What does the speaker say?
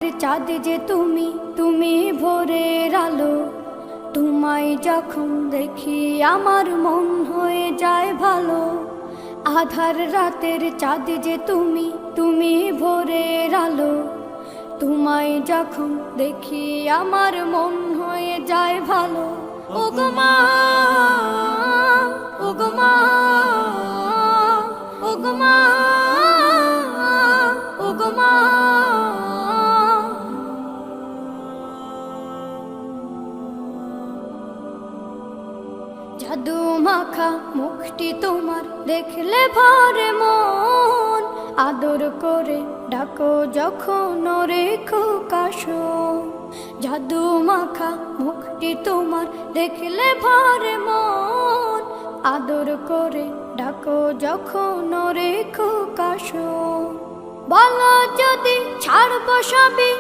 চাঁদ যে তুমি, তুমি ভোরের আলো। তোমায় যখন দেখি আমার মন হয়ে যায় ভালো। আধার রাতের চাঁদ যে তুমি, তুমি ভোরের আলো। তোমায় যখন দেখি আমার মন হয়ে যায় ভালো। ওগো মা, ওগো মা, ওগো মা, ওগো মা। জাদু মাখা মুখটি তোমার দেখলে ভরে মন। আদর করে ডাকো যখন রেখো কাশন। জাদু মাখা মুখটি তোমার দেখলে ভরে মন। আদর করে ডাকো যখন রেখো কাশন। বলো যদি ছাড়বো সবই